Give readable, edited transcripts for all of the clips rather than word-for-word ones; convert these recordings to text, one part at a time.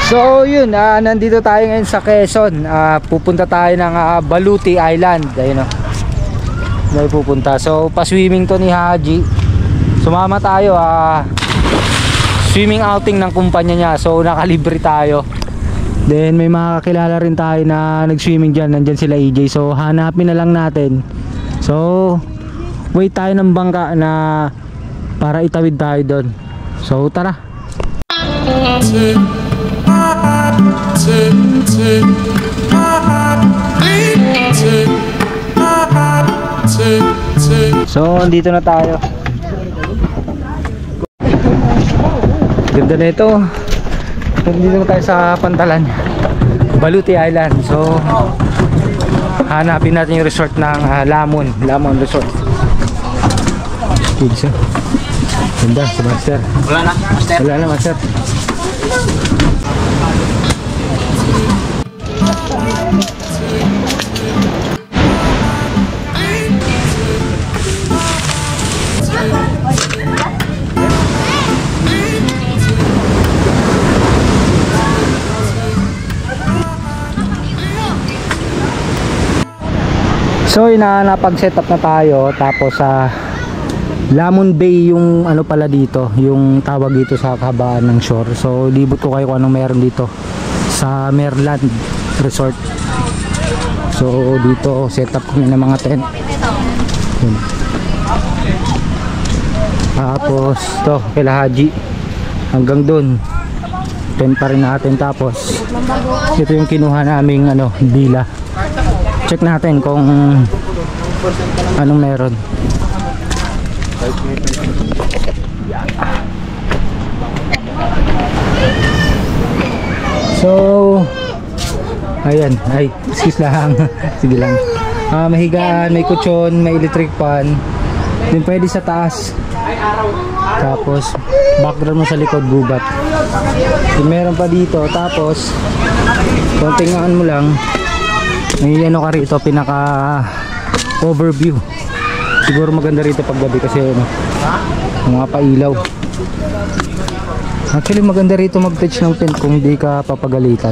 So yun, nandito tayo ngayon sa Quezon. Pupunta tayo ng Baluti Island. Ayun o, may pupunta. So pa-swimming to ni Haji. Sumama tayo, swimming outing ng kumpanya niya. So nakalibre tayo. Then may mga kakilala rin tayo na nag-swimming dyan. Nandyan sila EJ. So hanapin na lang natin. So wait tayo ng bangka na para itawid tayo doon. So tara. So andito na tayo. Ganda na ito. Andito na tayo sa Pantalan, Baluti Island. So hanapin natin yung resort ng Lamon Resort. Ganda si Master. Wala na, Master. Wala na, Master. So napag-set up na tayo. Tapos Lamon Bay yung ano pala dito, yung tawag dito sa kahabaan ng shore. So libot ko kayo kung anong meron dito sa Merland Resort. So dito set up kami ng mga tent. Yun. Tapos to kila Haji hanggang dun tent pa rin natin. Tapos ito yung kinuha naming villa. Check natin kung anong meron. So ayan, excuse lang. Sige lang. Mahigaan, may kutsyon, may electric fan. Din pwede sa taas. Tapos background mo sa likod gubat. Din meron pa dito. Tapos kontingaan mo lang. May ka rito, pinaka overview. Siguro maganda rito pag gabi kasi mga pailaw. Actually maganda rito mag-pitch ng tent kung di ka papagalitan.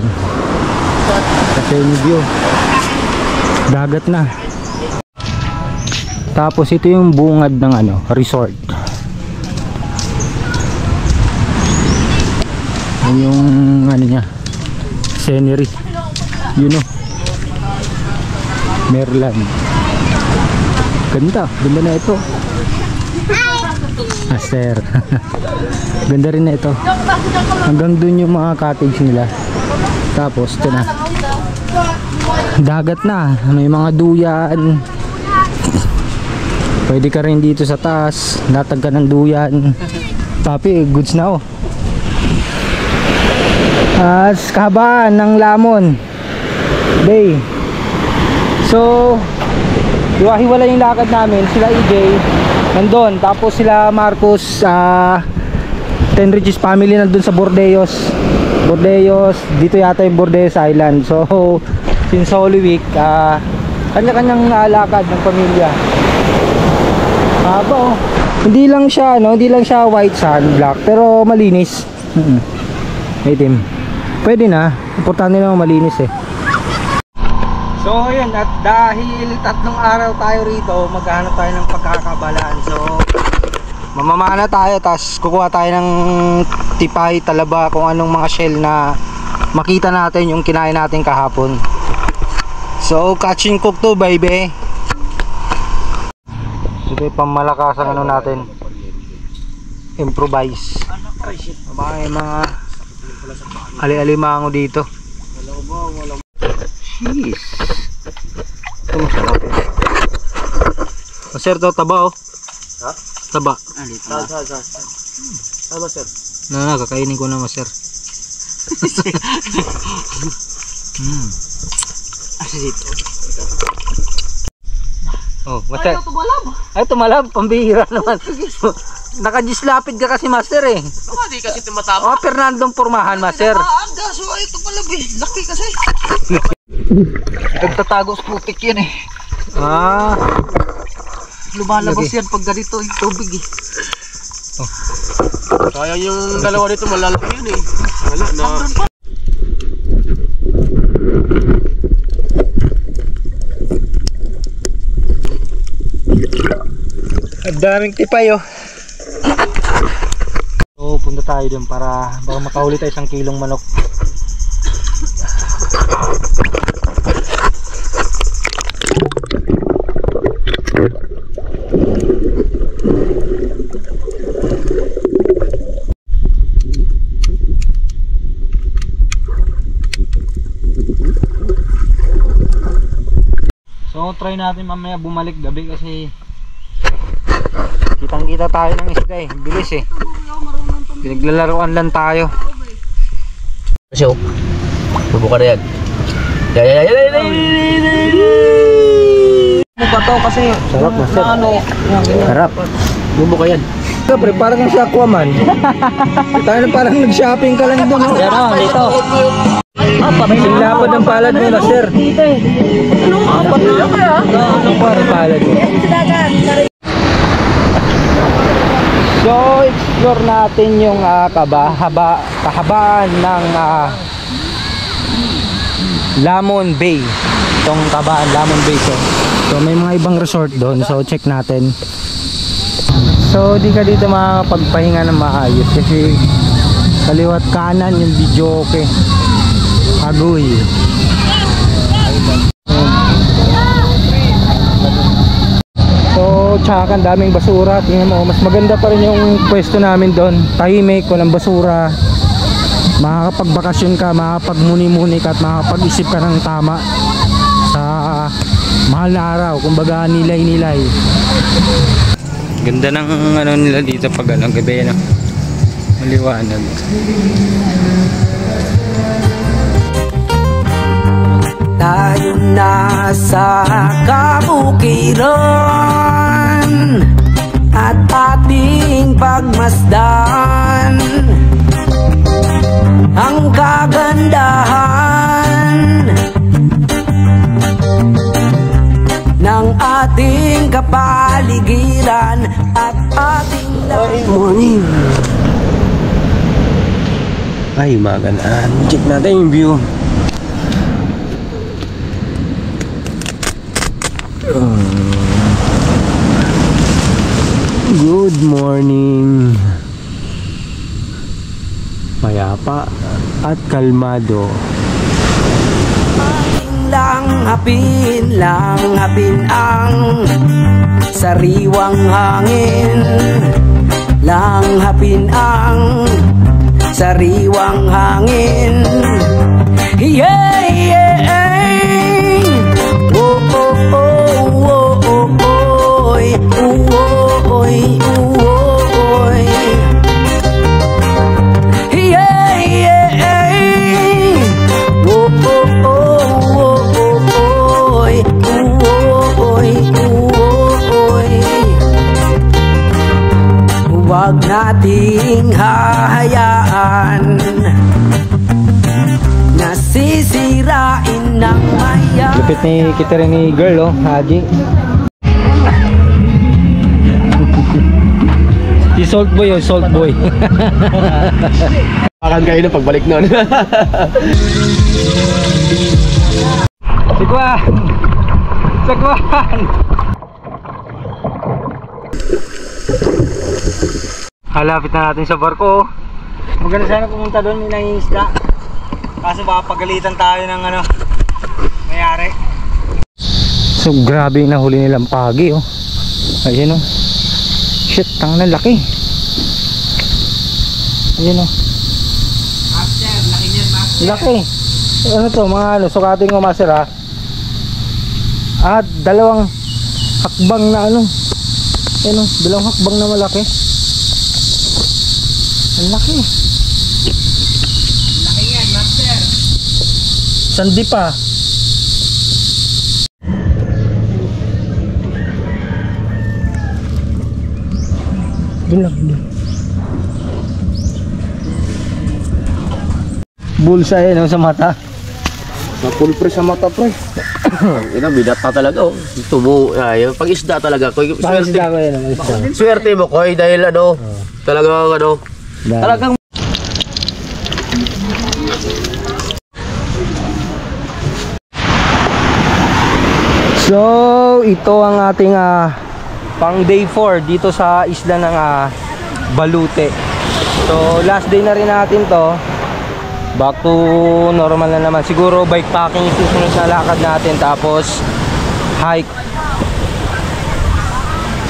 Kasi yung view, dagat na. Tapos ito yung bungad ng resort. Yung niya, scenery. Merland. Ganda na ito. Master. Ganda rin na ito. Hanggang dun yung mga cottage nila. Tapos ito na. Dagat na. May mga duyan. Pwede ka rin dito sa taas. Latag ka ng duyan. Papi, goods na kahabaan ng Lamon Bay. So hiwa-hiwala yung lakad namin. Sila EJ nandun, tapos sila Marcos, Ten Ridges family nandun sa Bordeos. Dito yata yung Bordeos Island. So since Holy Week, kanya-kanyang lakad ng pamilya. Hindi lang siya white sand, black, pero malinis. Itim. Pwede na, importante naman malinis So yun, at dahil 3 araw tayo rito, maghahanap tayo ng pagkakabalaan. So mamamana tayo, tapos kukuha tayo ng tipay, talaba, kung anong mga shell na makita natin yung kinain natin kahapon. So catch and cook to, baby. So ito yung pamalakas ang natin, improvise. Baka may mga ali-alimango dito. Jeez. Ito masarap eh. Master, ito taba oh. Ha? Taba. Tama sir. Kakainin ko na master. Oh, master. Ay, tumalab. Pambihira naman. Naka-gislapid ka kasi master eh. Di kasi tumatama. Oh, Fernandong Pormahan master. So ay tumalab eh. Laki kasi. Nagtatago sa putik yan eh. Ah. Lumalabas yan pag ganito yung tubig eh. Oh. Kaya yung dalawa dito malalaki yun eh. Wala na. Ang daming tipay oh. So punta tayo dun para baka makahuli tayo 1 kilong manok. So try natin mamaya bumalik gabi kasi kitang kita tayo ng isda eh, bilis eh. Pinaglalaroan lang tayo. Kasi oh, bubuka na yan. Ano ba to kasi? Sarap master. Sarap. Bubuka yan. Siyempre parang kang sa Aquaman. Tayo na parang nag-shopping ka lang doon. Yan o, dito. Singlapod ng palad mo master. Ano? Apat na lang kaya? Ano pa ang palad mo? So explore natin yung kahabaan ng Lamon Bay. Itong kahabaan Lamon Bay. So may mga ibang resort doon. So check natin. So di ka dito makapagpahinga ng maayos kasi kaliwat kanan yung video okay. Agoy. So tsaka ang daming basura. Tingnan mo, mas maganda pa rin yung pwesto namin doon. Tahimik, walang basura. Makakapagbakasyon ka, makakapagmuni-muni ka at makakapag-isip ka ng tama sa mahal na araw. Kumbaga nilay-nilay. Ganda ng ano nila dito pag ano, gabi no? Maliwanag. Tayo nasa kabukiran at ating pagmasdan ang kagandahan ng ating kapaligiran at ating Morning. Ay, magandaan. Check natin yung view. Good morning. Mayapa at kalmado. Langhapin ang sariwang hangin. Langhapin ang sariwang hangin. Yeah, yeah. Oh, oh, oh, oh, oh, oh, oh, oh, oh. Yeah, yeah. Oh, oh, oh, oh, huwag nating hahayaan nasisirain ng maya. Lupit ni kita rin ni girl oh, Haji. Si Salt Boy oh, Salt Boy. Akan kayo na pagbalik nun. Sikwan! Sikwan! Halapit na natin sa barko. Maganda sana pumunta doon, may isda. Kaso baka pagalitan tayo ng ano, mayari. So grabe yung nahuli nilang pagi oh. Ayun oh. Shit, tang na laki. Ayun oh. Master, laki niyan master. Laki. Ano to, mga ano, sukatin ko master ha. At dalawang hakbang na ano. Ano, dalawang hakbang na malaki. Ang laki. Laki yan, master. Sandi pa. Doon lang, doon. Bulsa yan sa mata. Napulpre sa mata, pre. Ina, bidat na talaga, oh. Tubo, ay, pag isda talaga, koy. Bakit sila ko yan? Swerte mo, koy, dahil ano, talagang ano, talagang So, ito ang ating pang day 4 dito sa isla ng Balute. So, last day na rin natin to. Back to normal na naman. Siguro bike packing susunod na lakad natin. Tapos hike.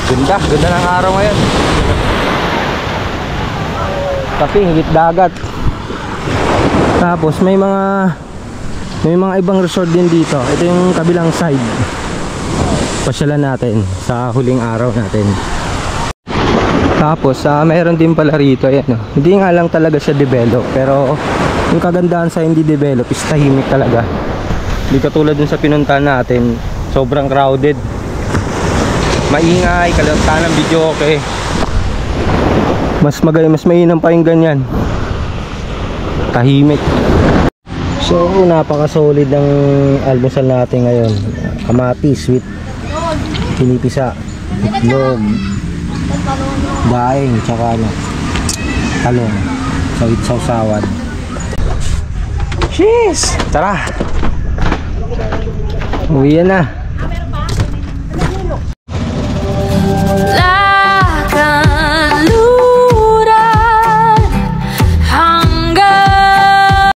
Ganda, ganda ng araw ngayon. Tapi higit dagat. Tapos may mga ibang resort din dito. Ito yung kabilang side. Pasyalan natin sa huling araw natin. Tapos mayroon din pala rito, ayan, no? Hindi nga lang talaga siya develop, pero yung kagandahan sa hindi develop is tahimik talaga. Hindi katulad dun sa pinuntahan natin, sobrang crowded, maingay, kalantan ng video, okay. Mas mainam pa yung ganyan, tahimik. So napaka-solid ng almusal natin ngayon. Kamatis with pinipisa, itlog, daing, tsaka ano, talong, sawit sausawan. Cheers! Tara! Uwi na.